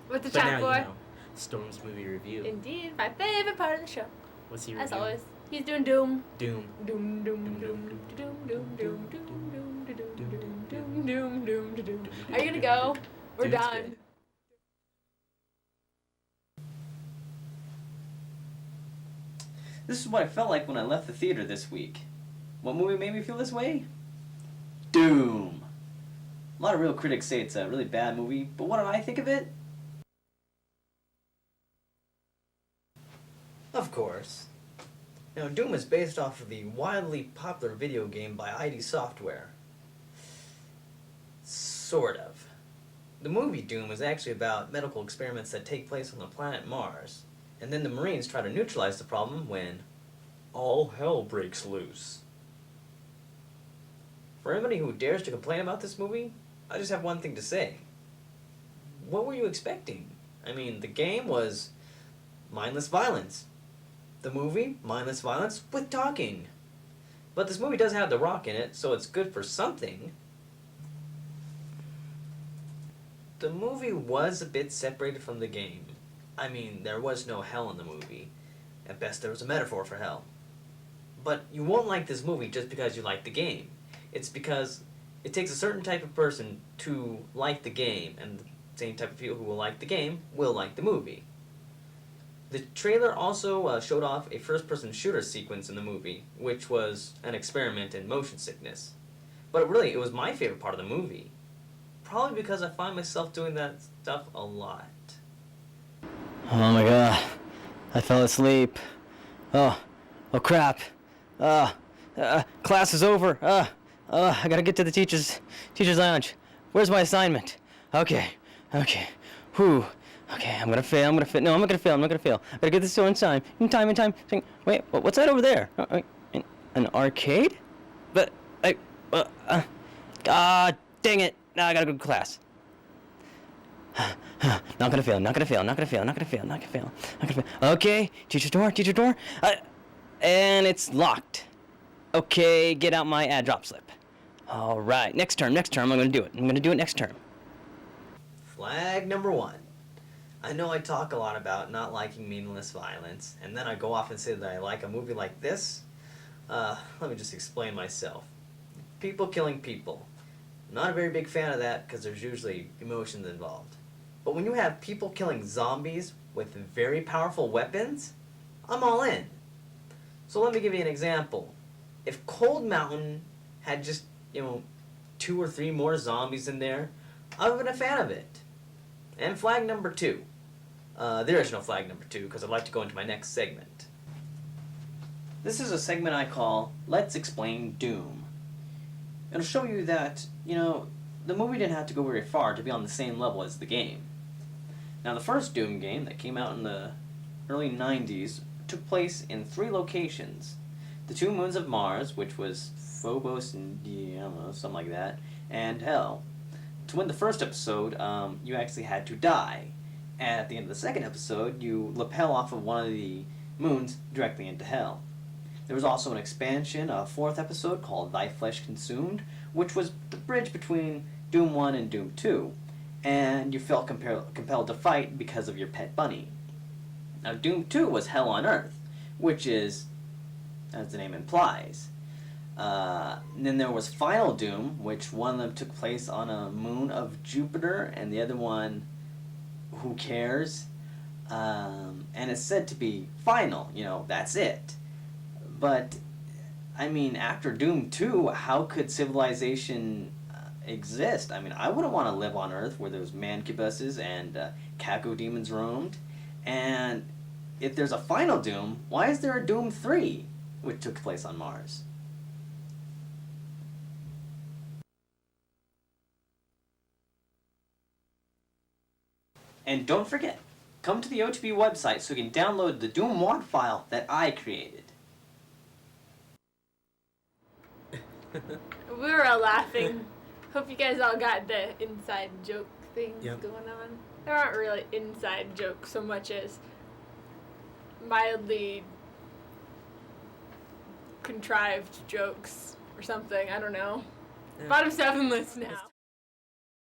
With the But chat now, boy. you know, Storm's movie review. Indeed, my favorite part of the show. What's he As reviewing? always, he's doing Doom. Doom. Doom, doom, doom, doom, doom, doom, doom, doom, doom, doom, doom, doom, doom. Are you gonna go? We're Doom's done. good. This is what I felt like when I left the theater this week. What movie made me feel this way? Doom. A lot of real critics say it's a really bad movie, but what did I think of it? Of course. Now, Doom is based off of the wildly popular video game by ID Software. Sort of. The movie Doom is actually about medical experiments that take place on the planet Mars, and then the Marines try to neutralize the problem when all hell breaks loose. For anybody who dares to complain about this movie, I just have one thing to say. What were you expecting? I mean, the game was mindless violence. The movie, mindless violence with talking. But this movie does have The Rock in it, so it's good for something. The movie was a bit separated from the game. I mean, there was no hell in the movie. At best, there was a metaphor for hell. But you won't like this movie just because you like the game. It's because it takes a certain type of person to like the game, and the same type of people who will like the game will like the movie. The trailer also showed off a first-person shooter sequence in the movie, which was an experiment in motion sickness. But really, it was my favorite part of the movie. Probably because I find myself doing that stuff a lot. Oh my god. I fell asleep. Oh crap. Class is over. I gotta get to the teacher's lounge. Where's my assignment? Okay. Whew. Okay, I'm gonna fail. No, I'm not gonna fail. I gotta get this done in time. Wait, what's that over there? An arcade? But, God dang it. Now I gotta go to class. Not gonna fail. Okay, teacher's door. And it's locked. Okay, get out my drop slip. All right, next term, I'm gonna do it next term. Flag number 1. I know I talk a lot about not liking meaningless violence, and then I go off and say that I like a movie like this. Let me just explain myself. People killing people. Not a very big fan of that because there's usually emotions involved. But when you have people killing zombies with very powerful weapons, I'm all in. So let me give you an example. If Cold Mountain had just, 2 or 3 more zombies in there, I would have been a fan of it. And flag number 2. There is no flag number 2 because I'd like to go into my next segment. This is a segment I call Let's Explain Doom. It'll show you that, the movie didn't have to go very far to be on the same level as the game. Now, the first Doom game that came out in the early 90s took place in 3 locations. The 2 moons of Mars, which was Phobos and Deimos, something like that, and Hell. To win the first episode, you actually had to die. And at the end of the second episode, you lapel off of one of the moons directly into Hell. There was also an expansion, a 4th episode called Thy Flesh Consumed, which was the bridge between Doom 1 and Doom 2, and you felt compelled to fight because of your pet bunny. Now, Doom 2 was Hell on Earth, which is, as the name implies. Then there was Final Doom, which one of them took place on a moon of Jupiter, and the other one, who cares? And it's said to be final, that's it. But, after Doom 2, how could civilization exist? I wouldn't want to live on Earth where those mancubuses and cacodemons roamed. And if there's a final Doom, why is there a Doom 3, which took place on Mars? And don't forget, come to the OTB website so you can download the Doom WAD file that I created. We were all laughing. Hope you guys all got the inside joke things Yep. going on. There aren't really inside jokes so much as mildly contrived jokes or something. I don't know. Bottom 7 list now.